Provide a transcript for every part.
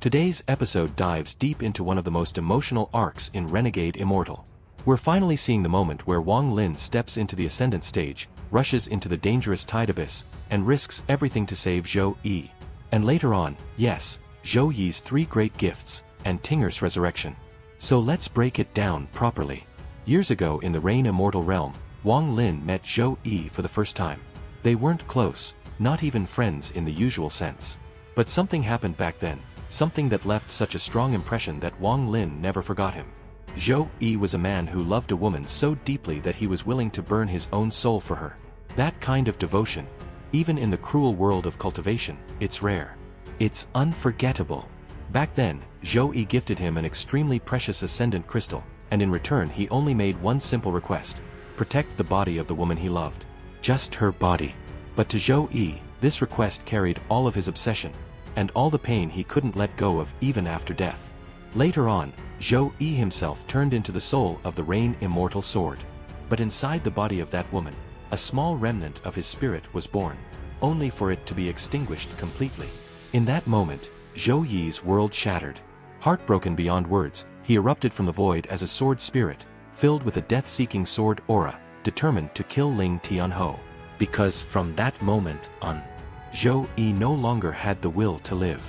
Today's episode dives deep into one of the most emotional arcs in Renegade Immortal. We're finally seeing the moment where Wang Lin steps into the Ascendant Stage, rushes into the dangerous Tide Abyss, and risks everything to save Zhou Yi. And later on, yes, Zhou Yi's 3 great gifts, and Tinger's resurrection. So let's break it down properly. Years ago in the Renegade Immortal realm, Wang Lin met Zhou Yi for the first time. They weren't close, not even friends in the usual sense. But something happened back then, something that left such a strong impression that Wang Lin never forgot him. Zhou Yi was a man who loved a woman so deeply that he was willing to burn his own soul for her. That kind of devotion, even in the cruel world of cultivation, it's rare. It's unforgettable. Back then, Zhou Yi gifted him an extremely precious ascendant crystal, and in return he only made one simple request: protect the body of the woman he loved. Just her body. But to Zhou Yi, this request carried all of his obsession, and all the pain he couldn't let go of even after death. Later on, Zhou Yi himself turned into the soul of the Renegade Immortal sword. But inside the body of that woman, a small remnant of his spirit was born, only for it to be extinguished completely. In that moment, Zhou Yi's world shattered. Heartbroken beyond words, he erupted from the void as a sword spirit, filled with a death-seeking sword aura, determined to kill Ling Tianhou. Because from that moment on, Zhou Yi no longer had the will to live.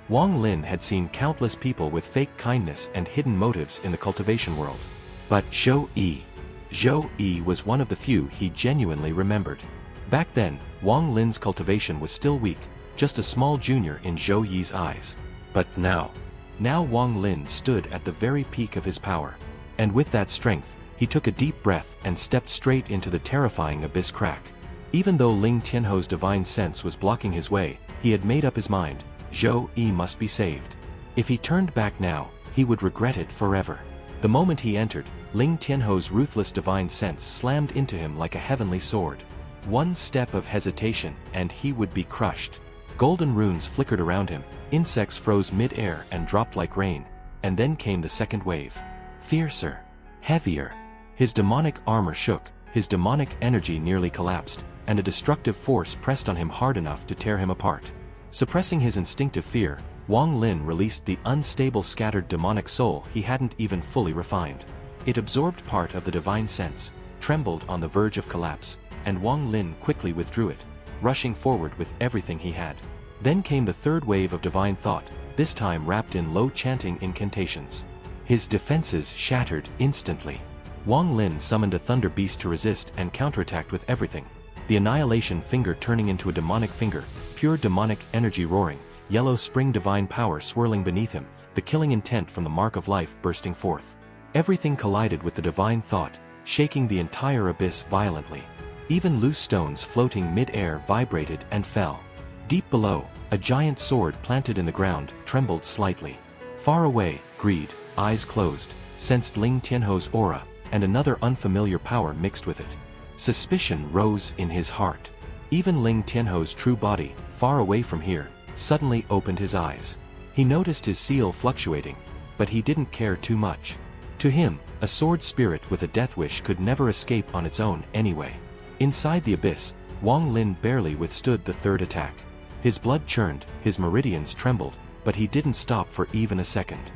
Wang Lin had seen countless people with fake kindness and hidden motives in the cultivation world. But Zhou Yi was one of the few he genuinely remembered. Back then, Wang Lin's cultivation was still weak, just a small junior in Zhou Yi's eyes. But now Wang Lin stood at the very peak of his power. And with that strength, he took a deep breath and stepped straight into the terrifying abyss crack. Even though Ling Tianhou's divine sense was blocking his way, he had made up his mind: Zhou Yi must be saved. If he turned back now, he would regret it forever. The moment he entered, Ling Tianhou's ruthless divine sense slammed into him like a heavenly sword. One step of hesitation, and he would be crushed. Golden runes flickered around him, insects froze mid-air and dropped like rain, and then came the second wave. Fiercer, heavier. His demonic armor shook, his demonic energy nearly collapsed, and a destructive force pressed on him hard enough to tear him apart. Suppressing his instinctive fear, Wang Lin released the unstable scattered demonic soul he hadn't even fully refined. It absorbed part of the divine sense, trembled on the verge of collapse, and Wang Lin quickly withdrew it, rushing forward with everything he had. Then came the third wave of divine thought, this time wrapped in low chanting incantations. His defenses shattered instantly. Wang Lin summoned a thunder beast to resist and counterattacked with everything. The annihilation finger turning into a demonic finger, pure demonic energy roaring, yellow spring divine power swirling beneath him, the killing intent from the mark of life bursting forth. Everything collided with the divine thought, shaking the entire abyss violently. Even loose stones floating mid-air vibrated and fell. Deep below, a giant sword planted in the ground trembled slightly. Far away, Greed, eyes closed, sensed Ling Tianhou's aura, and another unfamiliar power mixed with it. Suspicion rose in his heart. Even Ling Tianhou's true body, far away from here, suddenly opened his eyes. He noticed his seal fluctuating, but he didn't care too much. To him, a sword spirit with a death wish could never escape on its own anyway. Inside the abyss, Wang Lin barely withstood the third attack. His blood churned, his meridians trembled, but he didn't stop for even a second.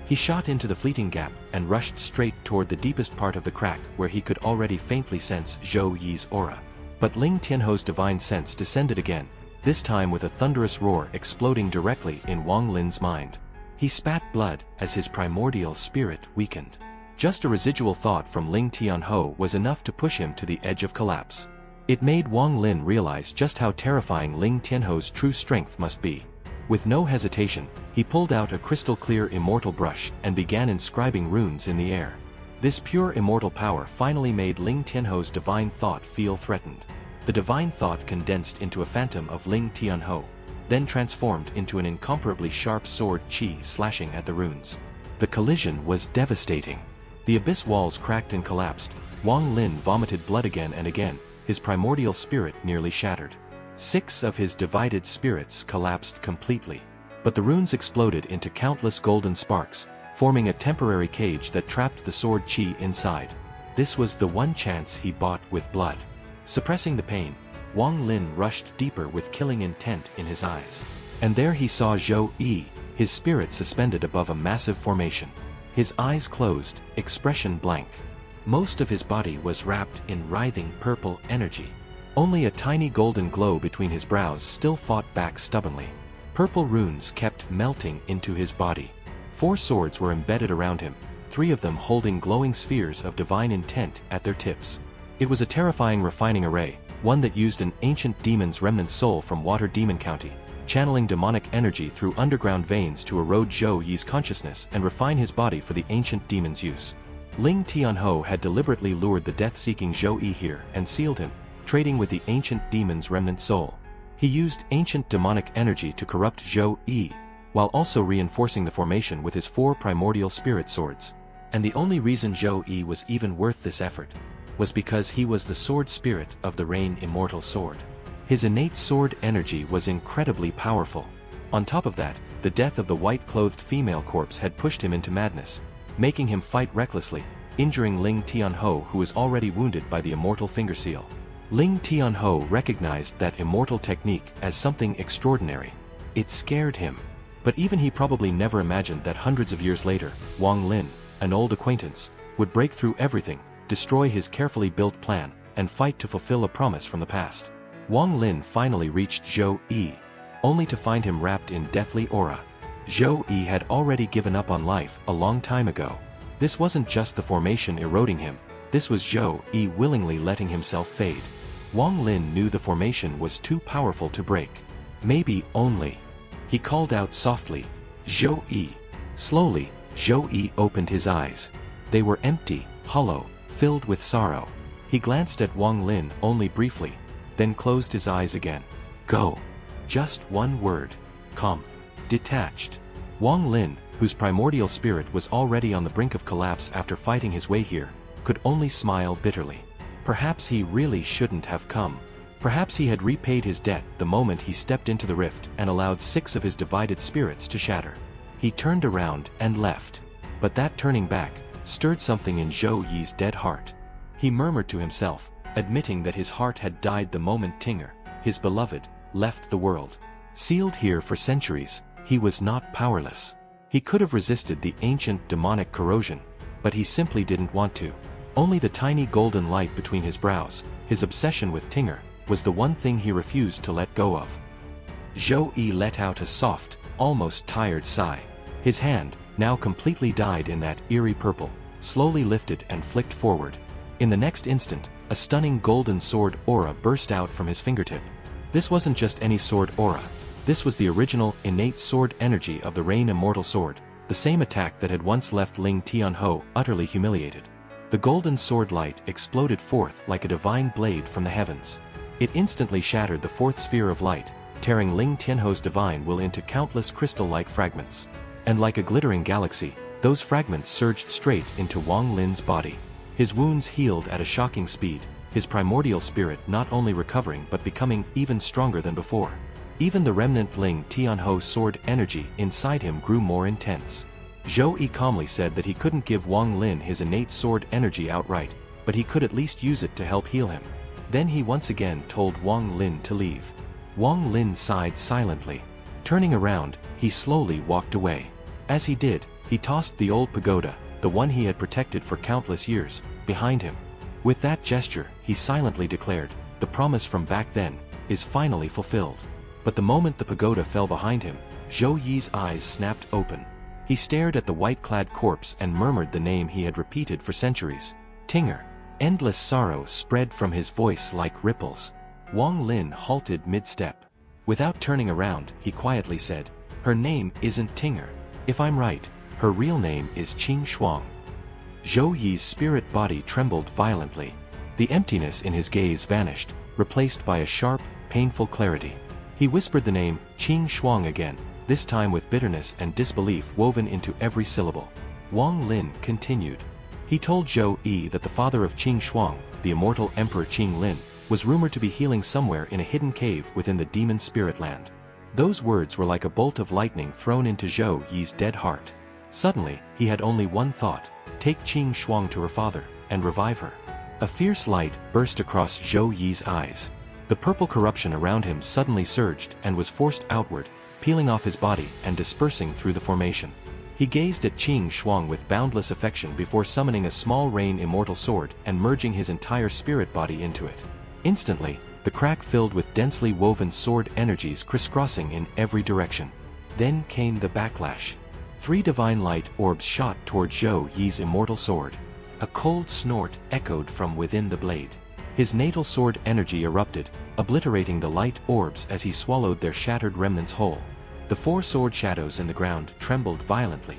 He shot into the fleeting gap and rushed straight toward the deepest part of the crack where he could already faintly sense Zhou Yi's aura. But Ling Tianhou's divine sense descended again, this time with a thunderous roar exploding directly in Wang Lin's mind. He spat blood as his primordial spirit weakened. Just a residual thought from Ling Tianhou was enough to push him to the edge of collapse. It made Wang Lin realize just how terrifying Ling Tianhou's true strength must be. With no hesitation, he pulled out a crystal-clear immortal brush and began inscribing runes in the air. This pure immortal power finally made Ling Tianhou's divine thought feel threatened. The divine thought condensed into a phantom of Ling Tianhou, then transformed into an incomparably sharp sword qi slashing at the runes. The collision was devastating. The abyss walls cracked and collapsed. Wang Lin vomited blood again and again, his primordial spirit nearly shattered. 6 of his divided spirits collapsed completely. But the runes exploded into countless golden sparks, forming a temporary cage that trapped the sword qi inside. This was the one chance he bought with blood. Suppressing the pain, Wang Lin rushed deeper with killing intent in his eyes. And there he saw Zhou Yi, his spirit suspended above a massive formation. His eyes closed, expression blank. Most of his body was wrapped in writhing purple energy. Only a tiny golden glow between his brows still fought back stubbornly. Purple runes kept melting into his body. 4 swords were embedded around him, 3 of them holding glowing spheres of divine intent at their tips. It was a terrifying refining array, one that used an ancient demon's remnant soul from Water Demon County, channeling demonic energy through underground veins to erode Zhou Yi's consciousness and refine his body for the ancient demon's use. Ling Tianhou had deliberately lured the death-seeking Zhou Yi here and sealed him, trading with the ancient demon's remnant soul. He used ancient demonic energy to corrupt Zhou Yi, while also reinforcing the formation with his 4 primordial spirit swords. And the only reason Zhou Yi was even worth this effort was because he was the sword spirit of the Renegade Immortal sword. His innate sword energy was incredibly powerful. On top of that, the death of the white-clothed female corpse had pushed him into madness, making him fight recklessly, injuring Ling Tianhou, who was already wounded by the immortal finger seal. Ling Tianhou recognized that immortal technique as something extraordinary. It scared him. But even he probably never imagined that hundreds of years later, Wang Lin, an old acquaintance, would break through everything, destroy his carefully built plan, and fight to fulfill a promise from the past. Wang Lin finally reached Zhou Yi, only to find him wrapped in deathly aura. Zhou Yi had already given up on life a long time ago. This wasn't just the formation eroding him, this was Zhou Yi willingly letting himself fade. Wang Lin knew the formation was too powerful to break. Maybe only. He called out softly, "Zhou Yi." Slowly, Zhou Yi opened his eyes. They were empty, hollow, filled with sorrow. He glanced at Wang Lin only briefly, then closed his eyes again. "Go." Just one word. Calm. Detached. Wang Lin, whose primordial spirit was already on the brink of collapse after fighting his way here, could only smile bitterly. Perhaps he really shouldn't have come. Perhaps he had repaid his debt the moment he stepped into the rift and allowed 6 of his divided spirits to shatter. He turned around and left. But that turning back stirred something in Zhou Yi's dead heart. He murmured to himself, admitting that his heart had died the moment Tinger, his beloved, left the world. Sealed here for centuries, he was not powerless. He could have resisted the ancient demonic corrosion, but he simply didn't want to. Only the tiny golden light between his brows, his obsession with Tinger, was the one thing he refused to let go of. Zhou Yi let out a soft, almost tired sigh. His hand, now completely dyed in that eerie purple, slowly lifted and flicked forward. In the next instant, a stunning golden sword aura burst out from his fingertip. This wasn't just any sword aura. This was the original, innate sword energy of the Renegade Immortal sword, the same attack that had once left Ling Tianhou utterly humiliated. The golden sword light exploded forth like a divine blade from the heavens. It instantly shattered the 4th sphere of light, tearing Ling Tianhou's divine will into countless crystal-like fragments. And like a glittering galaxy, those fragments surged straight into Wang Lin's body. His wounds healed at a shocking speed, his primordial spirit not only recovering but becoming even stronger than before. Even the remnant Ling Tianhou's sword energy inside him grew more intense. Zhou Yi calmly said that he couldn't give Wang Lin his innate sword energy outright, but he could at least use it to help heal him. Then he once again told Wang Lin to leave. Wang Lin sighed silently. Turning around, he slowly walked away. As he did, he tossed the old pagoda, the one he had protected for countless years, behind him. With that gesture, he silently declared, "The promise from back then is finally fulfilled." But the moment the pagoda fell behind him, Zhou Yi's eyes snapped open. He stared at the white-clad corpse and murmured the name he had repeated for centuries, Tinger. Endless sorrow spread from his voice like ripples. Wang Lin halted mid-step. Without turning around, he quietly said, "Her name isn't Tinger. If I'm right, her real name is Qing Shuang." Zhou Yi's spirit body trembled violently. The emptiness in his gaze vanished, replaced by a sharp, painful clarity. He whispered the name, Qing Shuang again, this time with bitterness and disbelief woven into every syllable. Wang Lin continued. He told Zhou Yi that the father of Qing Shuang, the immortal Emperor Qing Lin, was rumored to be healing somewhere in a hidden cave within the demon spirit land. Those words were like a bolt of lightning thrown into Zhou Yi's dead heart. Suddenly, he had only one thought: take Qing Shuang to her father, and revive her. A fierce light burst across Zhou Yi's eyes. The purple corruption around him suddenly surged and was forced outward, peeling off his body and dispersing through the formation. He gazed at Qing Shuang with boundless affection before summoning a small rain immortal sword and merging his entire spirit body into it. Instantly, the crack filled with densely woven sword energies crisscrossing in every direction. Then came the backlash. 3 divine light orbs shot toward Zhou Yi's immortal sword. A cold snort echoed from within the blade. His natal sword energy erupted, obliterating the light orbs as he swallowed their shattered remnants whole. The 4 sword shadows in the ground trembled violently,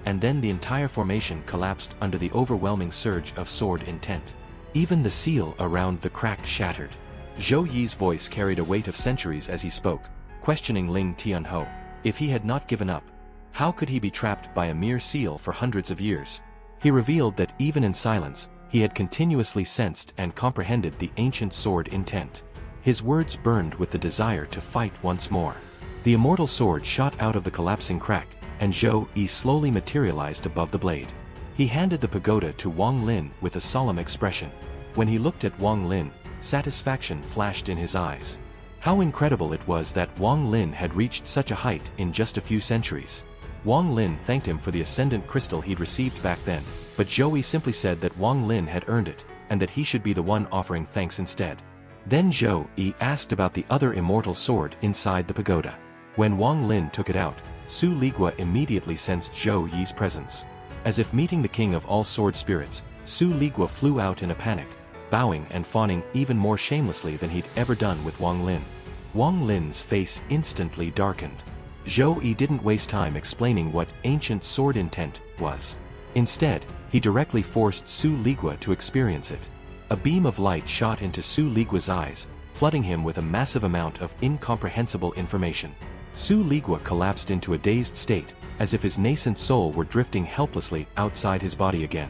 and then the entire formation collapsed under the overwhelming surge of sword intent. Even the seal around the crack shattered. Zhou Yi's voice carried a weight of centuries as he spoke, questioning Ling Tianhou. If he had not given up, how could he be trapped by a mere seal for hundreds of years? He revealed that even in silence, he had continuously sensed and comprehended the ancient sword intent. His words burned with the desire to fight once more. The immortal sword shot out of the collapsing crack, and Zhou Yi slowly materialized above the blade. He handed the pagoda to Wang Lin with a solemn expression. When he looked at Wang Lin, satisfaction flashed in his eyes. How incredible it was that Wang Lin had reached such a height in just a few centuries. Wang Lin thanked him for the Ascendant Crystal he'd received back then, but Zhou Yi simply said that Wang Lin had earned it, and that he should be the one offering thanks instead. Then Zhou Yi asked about the other immortal sword inside the pagoda. When Wang Lin took it out, Su Ligua immediately sensed Zhou Yi's presence. As if meeting the king of all sword spirits, Su Ligua flew out in a panic, bowing and fawning even more shamelessly than he'd ever done with Wang Lin. Wang Lin's face instantly darkened. Zhou Yi didn't waste time explaining what ancient sword intent was. Instead, he directly forced Su Ligua to experience it. A beam of light shot into Su Ligua's eyes, flooding him with a massive amount of incomprehensible information. Su Ligua collapsed into a dazed state, as if his nascent soul were drifting helplessly outside his body again.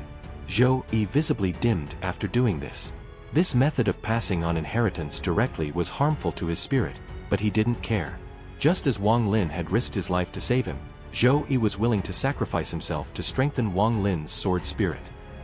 Zhou Yi visibly dimmed after doing this. This method of passing on inheritance directly was harmful to his spirit, but he didn't care. Just as Wang Lin had risked his life to save him, Zhou Yi was willing to sacrifice himself to strengthen Wang Lin's sword spirit.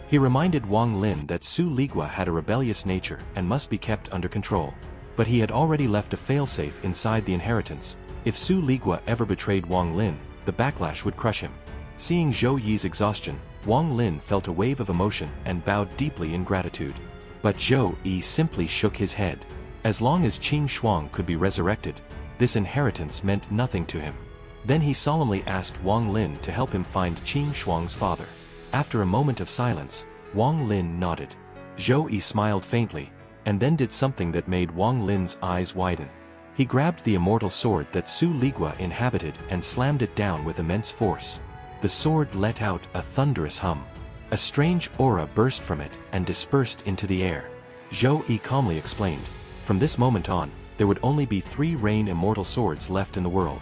He reminded Wang Lin that Su Ligua had a rebellious nature and must be kept under control. But he had already left a failsafe inside the inheritance. If Su Ligua ever betrayed Wang Lin, the backlash would crush him. Seeing Zhou Yi's exhaustion, Wang Lin felt a wave of emotion and bowed deeply in gratitude. But Zhou Yi simply shook his head. As long as Qing Shuang could be resurrected, this inheritance meant nothing to him. Then he solemnly asked Wang Lin to help him find Qing Shuang's father. After a moment of silence, Wang Lin nodded. Zhou Yi smiled faintly, and then did something that made Wang Lin's eyes widen. He grabbed the immortal sword that Su Ligua inhabited and slammed it down with immense force. The sword let out a thunderous hum. A strange aura burst from it and dispersed into the air. Zhou Yi calmly explained, from this moment on, there would only be 3 rain immortal swords left in the world.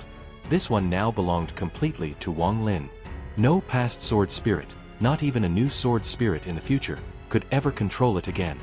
This one now belonged completely to Wang Lin. No past sword spirit, not even a new sword spirit in the future, could ever control it again.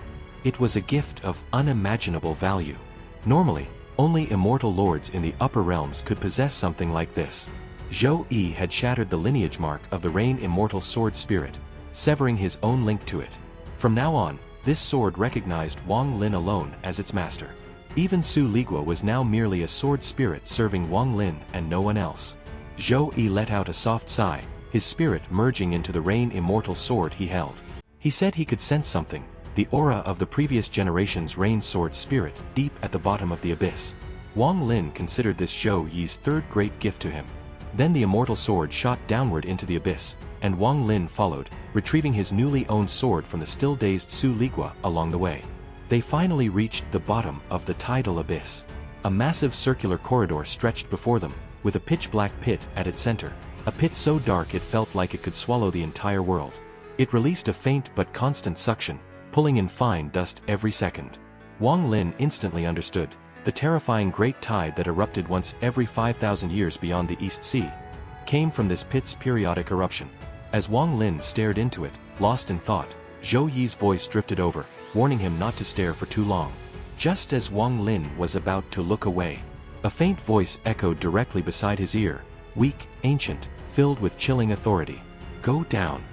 It was a gift of unimaginable value. Normally, only immortal lords in the upper realms could possess something like this. Zhou Yi had shattered the lineage mark of the Rain Immortal Sword Spirit, severing his own link to it. From now on, this sword recognized Wang Lin alone as its master. Even Su Ligua was now merely a sword spirit serving Wang Lin and no one else. Zhou Yi let out a soft sigh, his spirit merging into the Rain Immortal Sword he held. He said he could sense something, the aura of the previous generation's Rain Sword Spirit, deep at the bottom of the abyss. Wang Lin considered this Zhou Yi's third great gift to him. Then the immortal sword shot downward into the abyss, and Wang Lin followed, retrieving his newly owned sword from the still-dazed Su Ligua along the way. They finally reached the bottom of the tidal abyss. A massive circular corridor stretched before them, with a pitch-black pit at its center, a pit so dark it felt like it could swallow the entire world. It released a faint but constant suction, pulling in fine dust every second. Wang Lin instantly understood. The terrifying great tide that erupted once every 5,000 years beyond the East Sea came from this pit's periodic eruption. As Wang Lin stared into it, lost in thought, Zhou Yi's voice drifted over, warning him not to stare for too long. Just as Wang Lin was about to look away, a faint voice echoed directly beside his ear, weak, ancient, filled with chilling authority. Go down.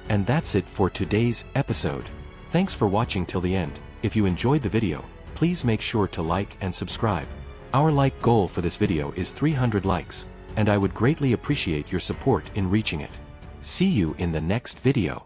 And that's it for today's episode. Thanks for watching till the end. If you enjoyed the video, please make sure to like and subscribe. Our like goal for this video is 300 likes, and I would greatly appreciate your support in reaching it. See you in the next video.